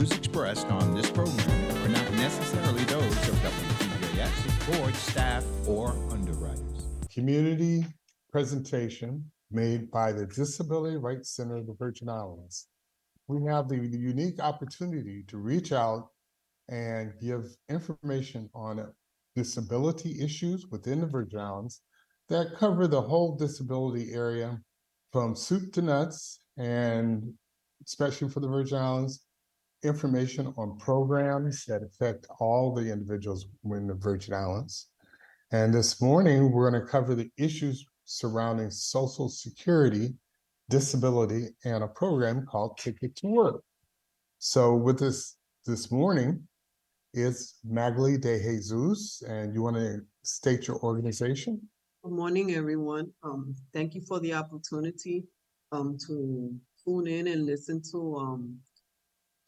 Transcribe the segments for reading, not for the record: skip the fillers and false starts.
views expressed on this program are not necessarily those of WTJS, board, staff, or underwriters. Community presentation made by the Disability Rights Center of the Virgin Islands. We have the unique opportunity to reach out and give information on disability issues within the Virgin Islands that cover the whole disability area from soup to nuts, and especially for the Virgin Islands, information on programs that affect all the individuals in the Virgin Islands. And this morning, we're going to cover the issues surrounding Social Security, disability, and a program called Ticket to Work. So with us this morning is Magali De Jesus, and you want to state your organization? Good morning, everyone. Thank you for the opportunity to tune in and listen to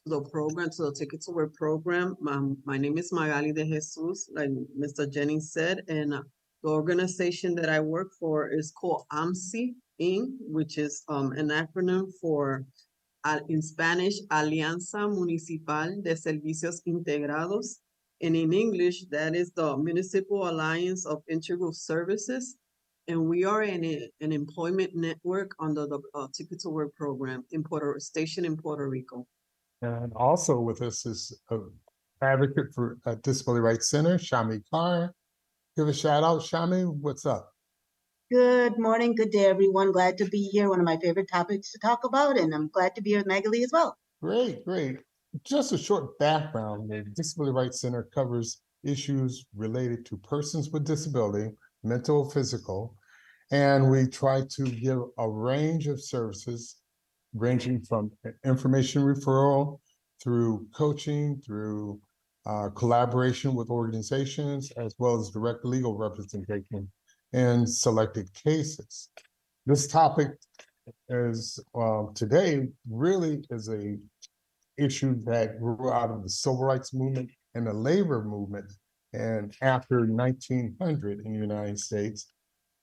the program, to the Ticket to Work program. My name is Magali De Jesus, like Mr. Jennings said, and the organization that I work for is called AMSI, Inc., which is an acronym for, in Spanish, Alianza Municipal de Servicios Integrados. And in English, that is the Municipal Alliance of Integral Services. And we are an employment network under the Ticket to Work program stationed in Puerto Rico. And also with us is an advocate for Disability Rights Center, Shammi Carr. Give a shout out, Shammi. What's up? Good morning, good day, everyone. Glad to be here. One of my favorite topics to talk about, and I'm glad to be here with Magali as well. Great, great. Just a short background. The Disability Rights Center covers issues related to persons with disability, mental, physical, and we try to give a range of services ranging from information referral through coaching, through collaboration with organizations, as well as direct legal representation in selected cases. This topic is today really is a issue that grew out of the civil rights movement and the labor movement, and after 1900 in the United States.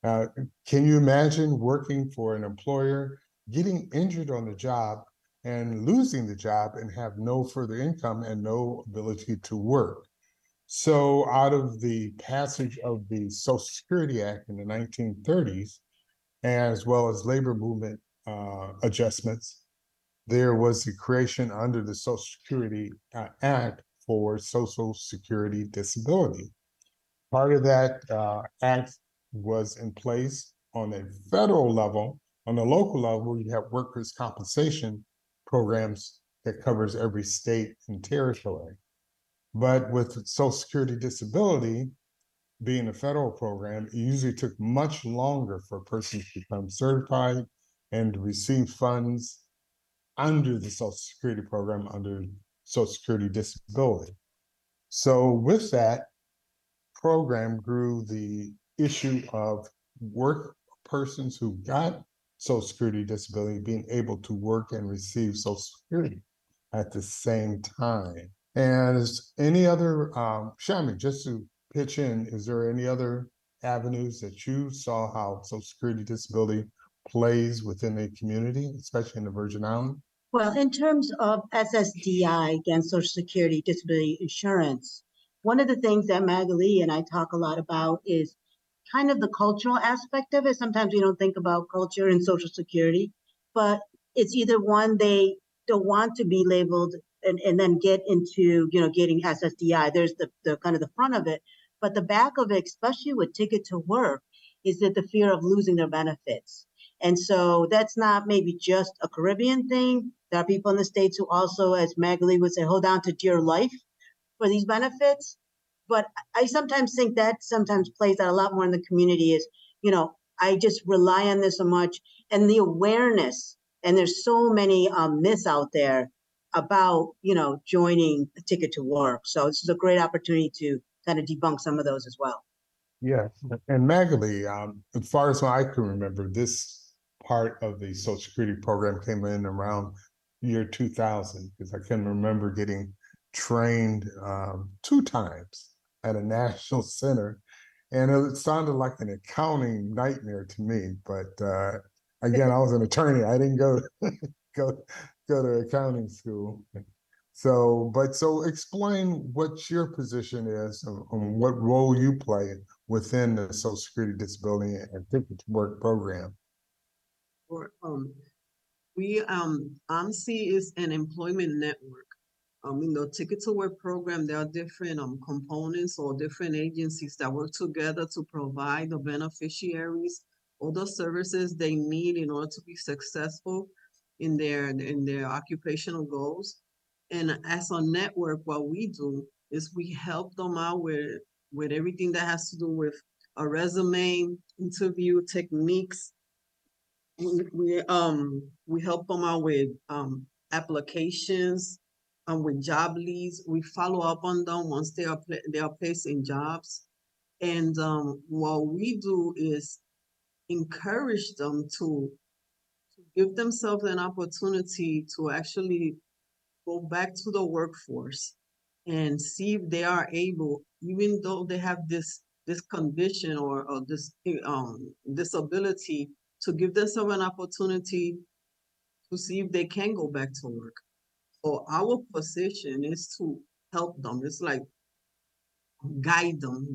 Can you imagine working for an employer, getting injured on the job and losing the job and have no further income and no ability to work? So out of the passage of the Social Security Act in the 1930s, as well as labor movement adjustments, there was the creation under the Social Security Act for Social Security disability. Part of that act was in place on a federal level. On the local level, you have workers' compensation programs that covers every state and territory. But with Social Security disability being a federal program, it usually took much longer for a person to become certified and to receive funds under the Social Security program, under Social Security disability. So with that program grew the issue of persons who got Social Security disability being able to work and receive Social Security at the same time. And is any other, Shammi, just to pitch in, is there any other avenues that you saw how Social Security disability plays within a community, especially in the Virgin Islands? Well, in terms of SSDI, again, Social Security Disability Insurance, one of the things that Magali and I talk a lot about is kind of the cultural aspect of it. Sometimes we don't think about culture and Social Security, but it's either one, they don't want to be labeled and then get into, getting SSDI. There's the kind of the front of it, but the back of it, especially with Ticket to Work, is that the fear of losing their benefits. And so that's not maybe just a Caribbean thing. There are people in the States who also, as Magali would say, hold on to dear life for these benefits. But I sometimes think that sometimes plays out a lot more in the community is, I just rely on this so much, and the awareness, and there's so many myths out there about, joining a Ticket to Work. So this is a great opportunity to kind of debunk some of those as well. Yes, and Magali, as far as I can remember, this part of the Social Security program came in around year 2000, because I can remember getting trained 2 times at a national center, and it sounded like an accounting nightmare to me. But again, I was an attorney. I didn't go to accounting school. So, so explain what your position is and what role you play within the Social Security Disability and Ticket to Work program. Or, AMSI is an employment network. In the Ticket to Work program, there are different components or different agencies that work together to provide the beneficiaries all the services they need in order to be successful in their occupational goals. And as a network, what we do is we help them out with everything that has to do with a resume, interview techniques. We help them out with applications, with job leads. We follow up on them once they are placed in jobs. And what we do is encourage them to give themselves an opportunity to actually go back to the workforce and see if they are able, even though they have this condition or this disability, to give themselves an opportunity to see if they can go back to work. So our position is to help them. It's like guide them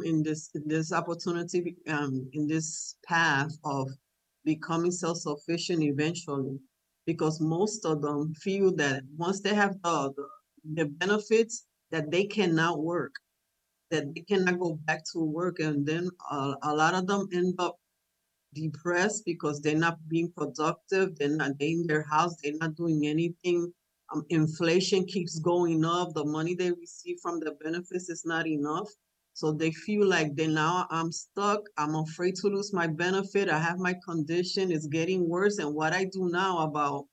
in this opportunity, in this path of becoming self-sufficient eventually, because most of them feel that once they have the benefits, that they cannot work, that they cannot go back to work, and then a lot of them end up depressed because they're not being productive, they're in their house, they're not doing anything. Inflation keeps going up, the money they receive from the benefits is not enough. So they feel like now I'm stuck, I'm afraid to lose my benefit, I have my condition, it's getting worse, and what I do now about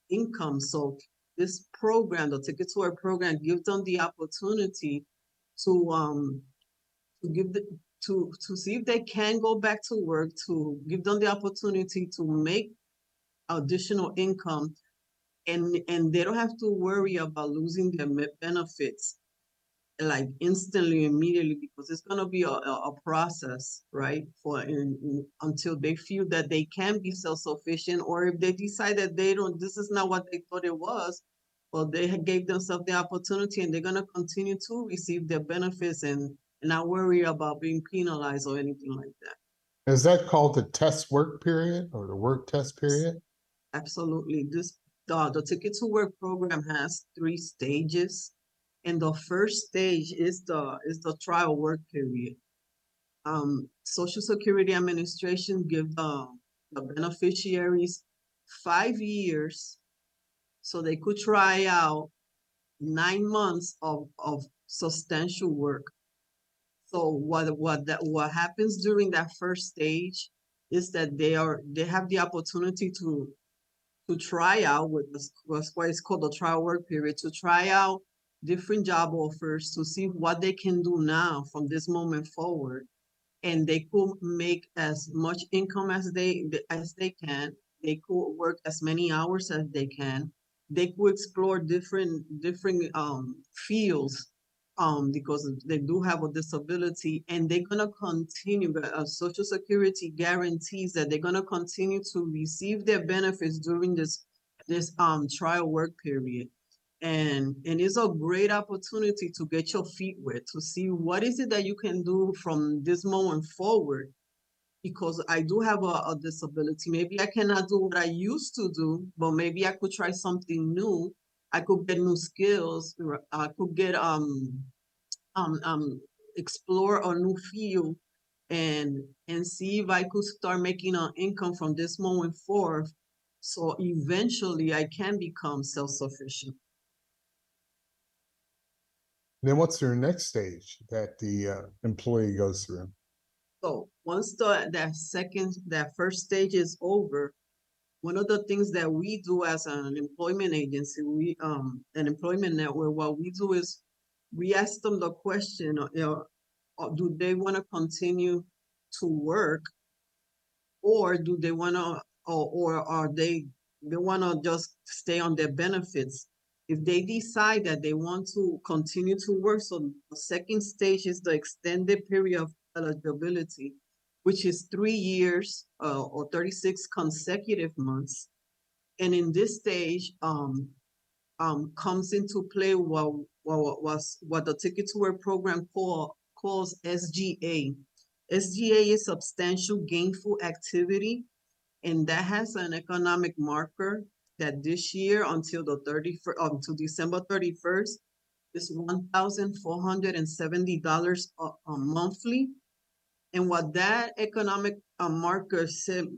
income. So this program, the Ticket to Work program, gives them the opportunity to give the to see if they can go back to work, to give them the opportunity to make additional income, and they don't have to worry about losing their benefits like instantly, immediately, because it's going to be a process, right? Until they feel that they can be self-sufficient, or if they decide that this is not what they thought it was, well, they gave themselves the opportunity and they're going to continue to receive their benefits and not worry about being penalized or anything like that. Is that called the test work period or the work test period? Absolutely. The Ticket to Work program has 3 stages. And the first stage is the trial work period. Social Security Administration give the beneficiaries 5 years so they could try out 9 months of substantial work. So what happens during that first stage is that they have the opportunity to try out what's called the trial work period, to try out different job offers to see what they can do now from this moment forward. And they could make as much income as they can. They could work as many hours as they can. They could explore different fields because they do have a disability, and they're gonna continue. Social Security guarantees that they're gonna continue to receive their benefits during this trial work period. And it's a great opportunity to get your feet wet, to see what is it that you can do from this moment forward. Because I do have a disability. Maybe I cannot do what I used to do, but maybe I could try something new. I could get new skills. I could get explore a new field and see if I could start making an income from this moment forth. So eventually I can become self-sufficient. Then what's your next stage that the employee goes through? So once that first stage is over, one of the things that we do as an employment agency, an employment network, what we do is we ask them the question, do they want to continue to work, or do they want to, or are they want to just stay on their benefits? If they decide that they want to continue to work, so the second stage is the extended period of eligibility, which is 3 years or 36 consecutive months. And in this stage, comes into play what the Ticket to Work program calls SGA. SGA is substantial gainful activity, and that has an economic marker that this year until December 31st is $1,470 a monthly. And what that economic marker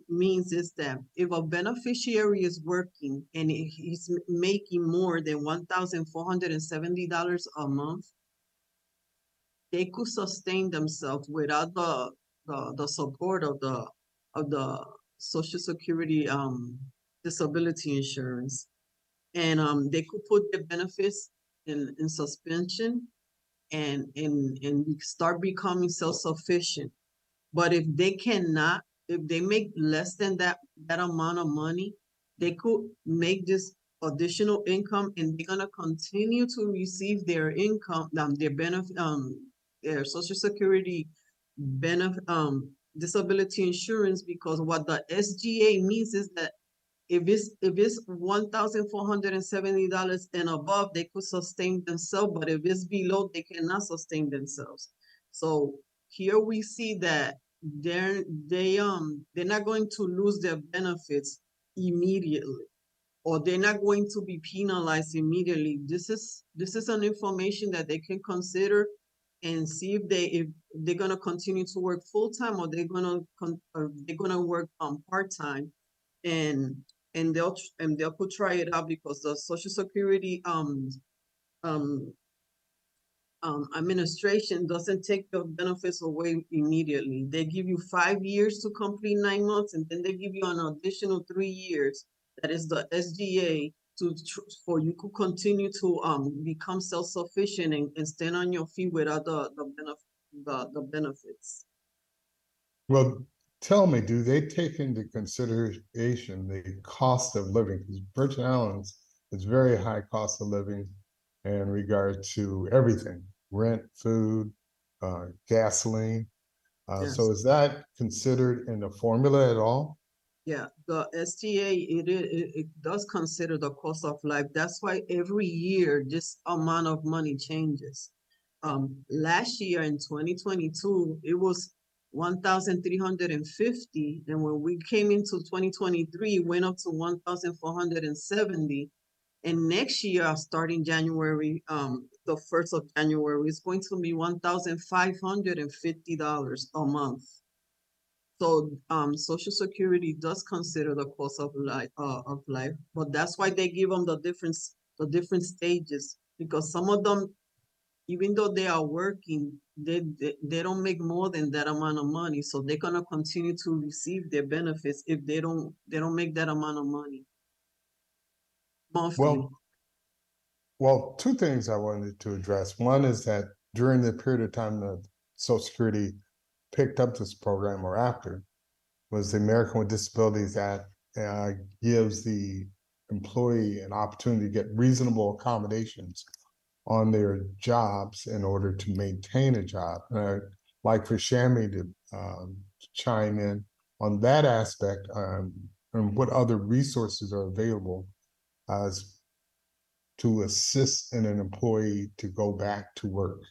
means is that if a beneficiary is working and he's making more than $1,470 a month, they could sustain themselves without the support of the Social Security disability insurance. And they could put their benefits in suspension and start becoming self-sufficient. But if they cannot, if they make less than that amount of money, they could make this additional income, and they're gonna continue to receive their income, their benefit, their Social Security benefit, disability insurance, because what the SGA means is that if it's $1,470 and above, they could sustain themselves, but if it's below, they cannot sustain themselves. So here we see that they're not going to lose their benefits immediately, or they're not going to be penalized immediately. This is an information that they can consider and see if they're gonna continue to work full time, or they're gonna work part time, and they'll could try it out, because the Social Security administration doesn't take the benefits away immediately. They give you 5 years to complete 9 months, and then they give you an additional 3 years. That is the SGA for you to continue to become self-sufficient and stand on your feet without the benefits. Well, tell me, do they take into consideration the cost of living? Because Virgin Islands is very high cost of living in regard to everything: rent, food, gasoline. Yes. So is that considered in the formula at all? Yeah, the STA, it does consider the cost of life. That's why every year this amount of money changes. Last year in 2022, it was 1,350, and when we came into 2023, it went up to 1,470. And next year, starting January, the 1st of January, it's going to be $1,550 a month. So Social Security does consider the cost of life, but that's why they give them the different stages, because some of them, even though they are working, they don't make more than that amount of money, so they're gonna continue to receive their benefits if they don't make that amount of money monthly. Well, two things I wanted to address. One is that during the period of time that Social Security picked up this program, or after, was the American with Disabilities Act gives the employee an opportunity to get reasonable accommodations on their jobs in order to maintain a job. I'd like for Shammi to chime in on that aspect, and what other resources are available to assist an employee to go back to work.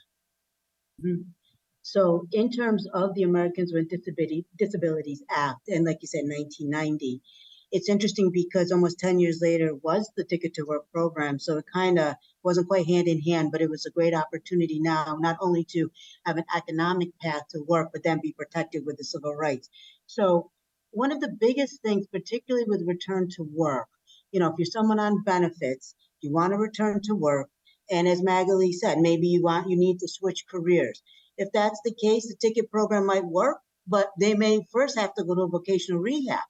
So in terms of the Americans with Disabilities Act, and like you said, 1990, it's interesting because almost 10 years later was the Ticket to Work program. So it kind of wasn't quite hand in hand, but it was a great opportunity now, not only to have an economic path to work, but then be protected with the civil rights. So one of the biggest things, particularly with return to work, if you're someone on benefits, you want to return to work. And as Magali said, maybe you need to switch careers. If that's the case, the ticket program might work, but they may first have to go to vocational rehab.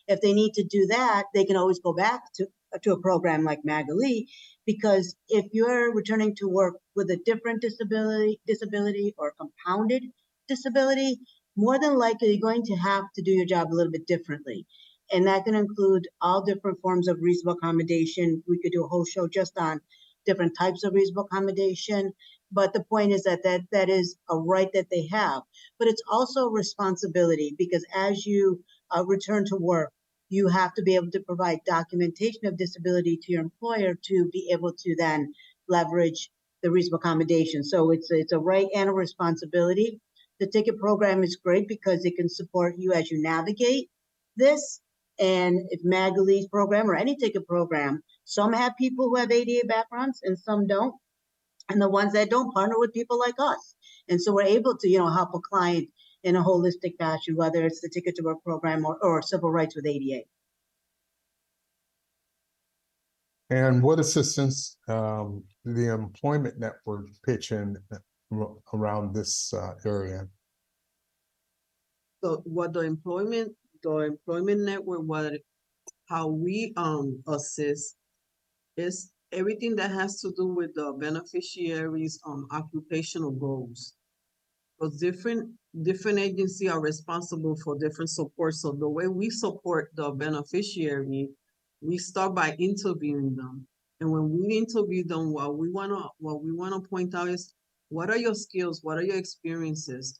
If they need to do that, they can always go back to a program like Magali, because if you're returning to work with a different disability or compounded disability, more than likely you're going to have to do your job a little bit differently. And that can include all different forms of reasonable accommodation. We could do a whole show just on different types of reasonable accommodation. But the point is that is a right that they have. But it's also a responsibility, because as you return to work, you have to be able to provide documentation of disability to your employer to be able to then leverage the reasonable accommodation. So it's a right and a responsibility. The ticket program is great because it can support you as you navigate this. And if Magali's program or any ticket program, some have people who have ADA backgrounds and some don't. And the ones that don't partner with people like us. And so we're able to, help a client in a holistic fashion, whether it's the Ticket to Work program or civil rights with ADA. And what assistance the employment network pitch in around this area? So what the employment network, how we assist is everything that has to do with the beneficiaries' occupational goals. Because different agencies are responsible for different support. So the way we support the beneficiary, we start by interviewing them. And when we interview them, what we wanna point out is, what are your skills? What are your experiences?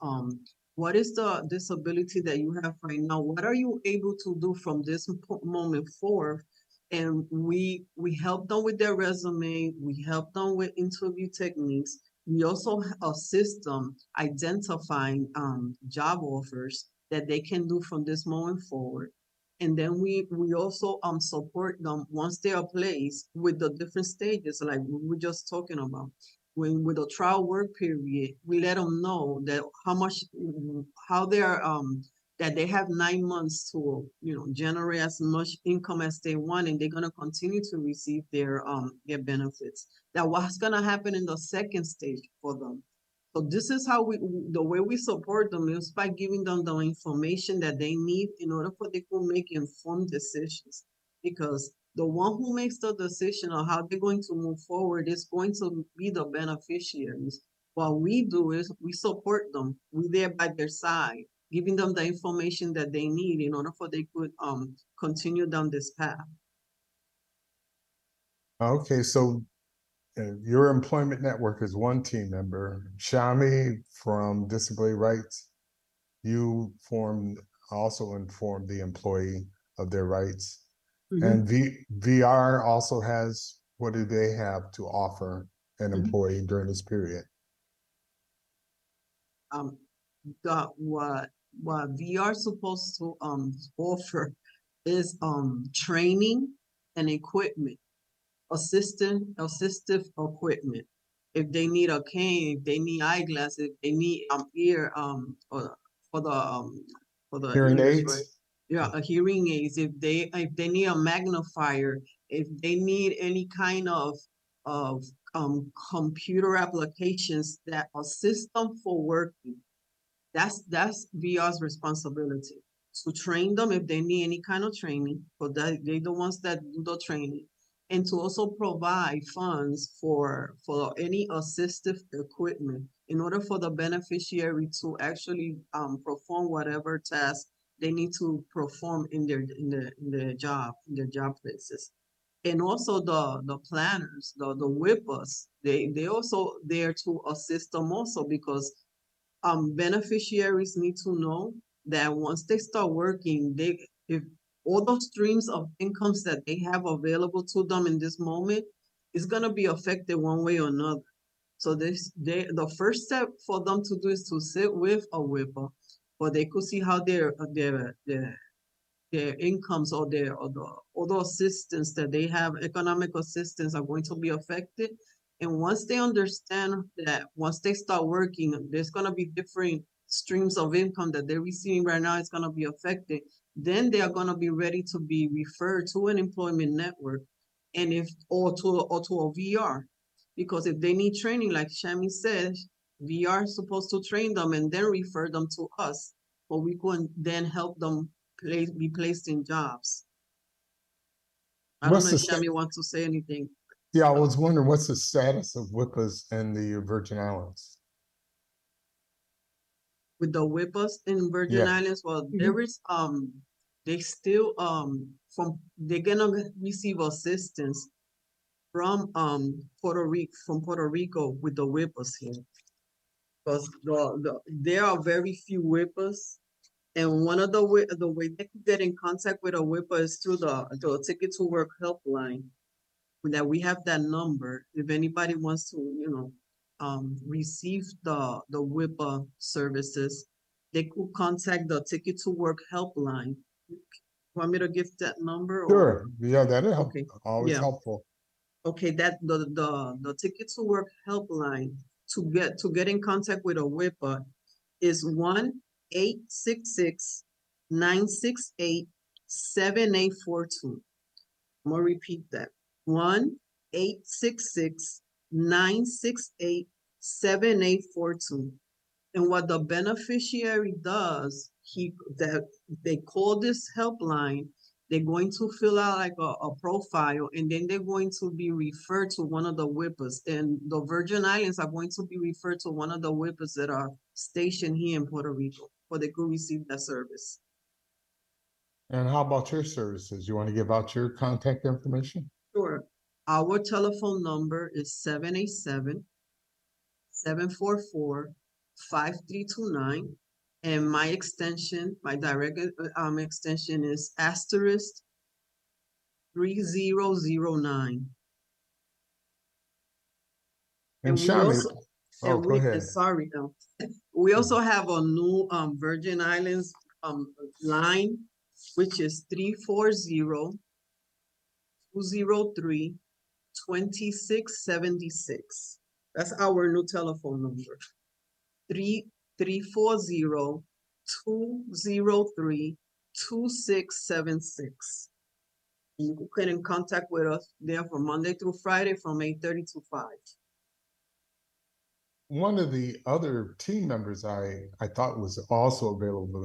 What is the disability that you have right now? What are you able to do from this moment forward? And we help them with their resume. We help them with interview techniques. We also assist them identifying job offers that they can do from this moment forward. And then we also support them once they are placed with the different stages, like we were just talking about. When with a trial work period, we let them know that how they're that they have 9 months to generate as much income as they want, and they're gonna continue to receive their benefits. That what's gonna happen in the second stage for them. So this is how the way we support them is by giving them the information that they need in order for they to make informed decisions. Because the one who makes the decision on how they're going to move forward is going to be the beneficiaries. What we do is we support them. We're there by their side, giving them the information that they need in order for they could continue down this path. Okay, so your employment network is one team member. Shammi from Disability Rights, you also inform the employee of their rights. And VR also has, what do they have to offer an employee during this period? What VR supposed to offer is training and equipment, assistive equipment. If they need a cane, if they need eyeglasses, if they need ear for the Hearing ears, aids? right? Yeah, a hearing aids. If they need a magnifier, if they need any kind of computer applications that assist them for working, that's VR's responsibility to train them if they need any kind of training, because they're the ones that do the training, and to also provide funds for any assistive equipment in order for the beneficiary to actually perform whatever task they need to perform in their job places. And also the planners, the WIPAs, they also there to assist them also, because beneficiaries need to know that once they start working, if all those streams of incomes that they have available to them in this moment is gonna be affected one way or another. So the first step for them to do is to sit with a WIPA, or they could see how their incomes or the other assistance that they have, economic assistance, are going to be affected. And once they understand that, once they start working, there's going to be different streams of income that they're receiving right now, it's going to be affected. Then they are going to be ready to be referred to an employment network, and or to a VR. Because if they need training, like Shammi said, VR is supposed to train them and then refer them to us, but we can then help them be placed in jobs. I don't know if Shammi wants to say anything. Yeah, I was wondering, what's the status of WIPAs in the Virgin Islands? With the WIPAs in Virgin Islands, well, there is they still they're gonna receive assistance from Puerto Rico with the WIPAs here, because there are very few WIPAs, And one of the way they could get in contact with a WIPA is through the Ticket to Work helpline. That we have that number. If anybody wants to, receive the WIPA services, they could contact the Ticket to Work helpline. Want me to give that number? Sure, yeah, that'll help, Okay, always yeah. helpful. Okay, that the Ticket to Work helpline to get in contact with a WIPA is 1-866-968-7842. I'm gonna repeat that. 1-866-968-7842. And what the beneficiary does, they call this helpline, they're going to fill out like a profile, and then they're going to be referred to one of the WIPAs. And the Virgin Islands are going to be referred to one of the WIPAs that are stationed here in Puerto Rico, where they could receive that service. And how about your services? You want to give out your contact information? Sure. Our telephone number is 787-744-5329. And my extension, my direct extension is *3009. And we Shammi, also, oh, and go ahead. sorry, no. We also have a new Virgin Islands line, which is 340-203-2676. That's our new telephone number. 340-203-2676. You can in contact with us there from Monday through Friday from 8:30 to 5. One of the other team members I thought was also available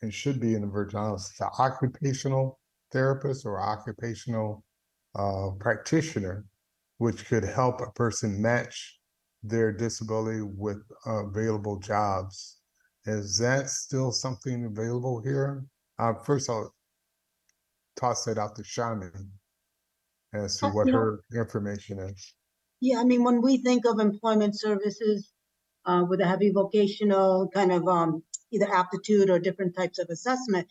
and should be in the Virgin Islands is an occupational therapist or occupational practitioner, which could help a person match their disability with available jobs. Is that still something available here? First, I'll toss that out to Shammi as to what her information is. Yeah, I mean, when we think of employment services with a heavy vocational kind of either aptitude or different types of assessment,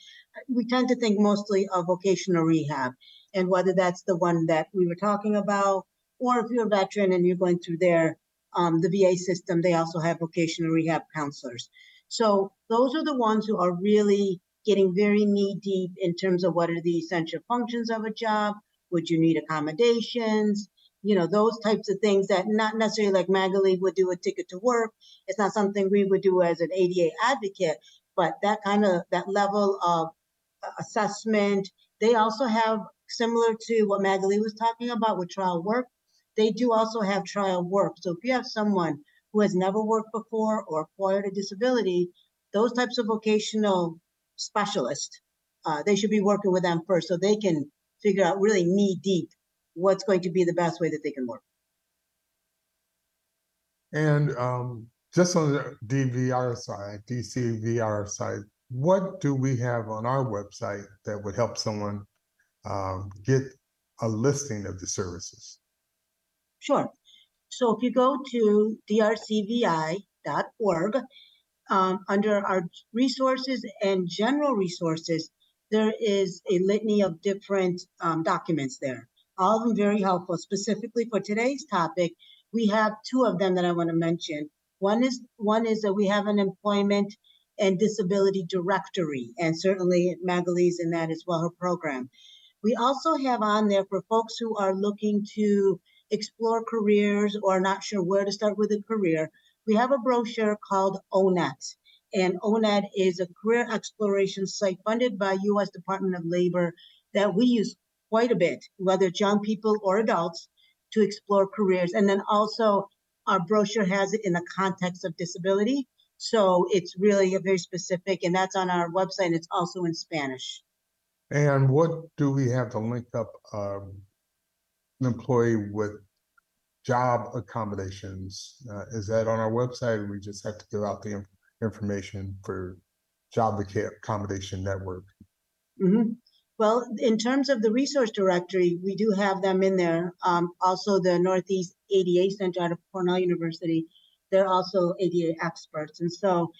we tend to think mostly of vocational rehab. And whether that's the one that we were talking about, or if you're a veteran and you're going through the VA system, they also have vocational rehab counselors. So those are the ones who are really getting very knee deep in terms of what are the essential functions of a job. Would you need accommodations? Those types of things that not necessarily like Magali would do a ticket to work. It's not something we would do as an ADA advocate, but that level of assessment. They also have, similar to what Magali was talking about with trial work, they do also have trial work. So if you have someone who has never worked before or acquired a disability, those types of vocational specialists, they should be working with them first so they can figure out really knee deep what's going to be the best way that they can work. And just on the DCVR side, what do we have on our website that would help someone get a listing of the services? Sure. So if you go to DRCVI.org, under our resources and general resources, there is a litany of different documents there. All of them very helpful. Specifically for today's topic, we have two of them that I want to mention. One is that we have an employment and disability directory, and certainly Magali's in that as well, her program. We also have on there for folks who are looking to explore careers or not sure where to start with a career. We have a brochure called ONET, and ONET is a career exploration site funded by U.S. Department of Labor that we use quite a bit, whether it's young people or adults, to explore careers. And then also our brochure has it in the context of disability. So it's really a very specific, and that's on our website, and it's also in Spanish. And what do we have to link up an employee with job accommodations? Is that on our website, or we just have to give out the information for Job Accommodation Network? Mm-hmm. Well, in terms of the resource directory, we do have them in there. Also, the Northeast ADA Center out of Cornell University, they're also ADA experts. And so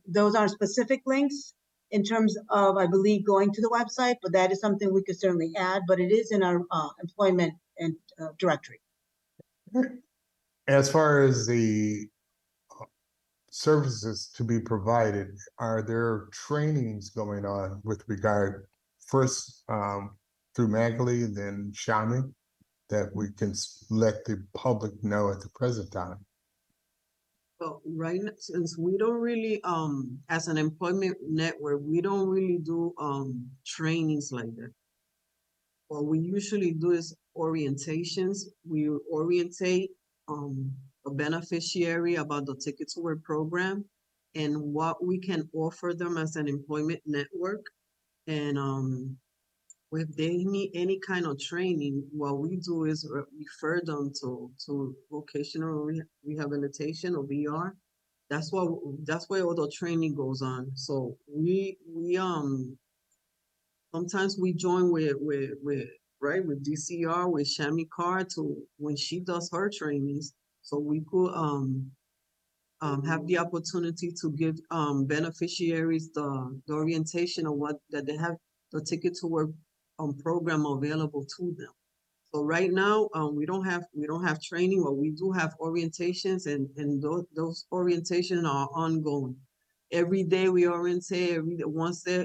those are specific links, in terms of, I believe, going to the website, but that is something we could certainly add, but it is in our employment and directory. As far as the services to be provided, are there trainings going on with regard first through Magali, then Shammi, that we can let the public know at the present time? Well, right now, since we don't really, as an employment network, we don't really do, trainings like that. What we usually do is orientations. We orientate, a beneficiary about the Ticket to Work program and what we can offer them as an employment network. And, if they need any kind of training, what we do is refer them to vocational rehabilitation or VR. That's where all the training goes on. So we sometimes we join with DCR with Shammi Carr to when she does her trainings. So we could have the opportunity to give beneficiaries the orientation of what that they have the Ticket to Work program available to them. So right now, we don't have training, but we do have orientations, and those orientations are ongoing. Every day we orientate. Once they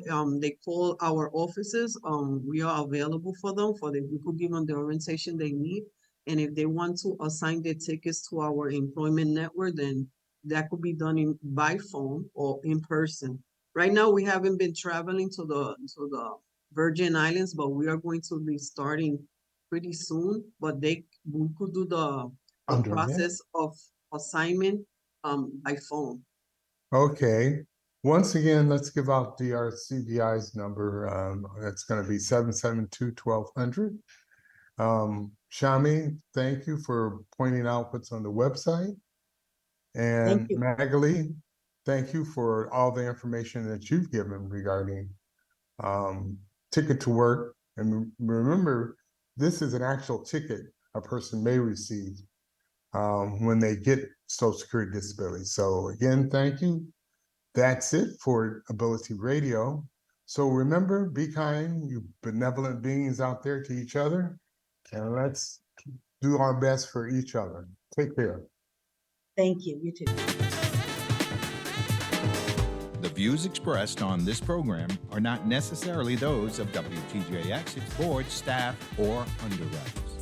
call our offices, we are available for them. We could give them the orientation they need, and if they want to assign their tickets to our employment network, then that could be done by phone or in person. Right now, we haven't been traveling to the Virgin Islands, but we are going to be starting pretty soon. But we could do the process of assignment by phone. Okay. Once again, let's give out DRCVI's number. That's going to be 772-1200. Shammi, thank you for pointing out what's on the website. And Thank you. Magali, thank you for all the information that you've given regarding Ticket to Work. And remember, this is an actual ticket a person may receive when they get Social Security disability. So again, thank you. That's it for Ability Radio. So remember, be kind, you benevolent beings out there to each other, and let's do our best for each other. Take care. Thank you. You too. The views expressed on this program are not necessarily those of WTJX, its board, staff, or underwriters.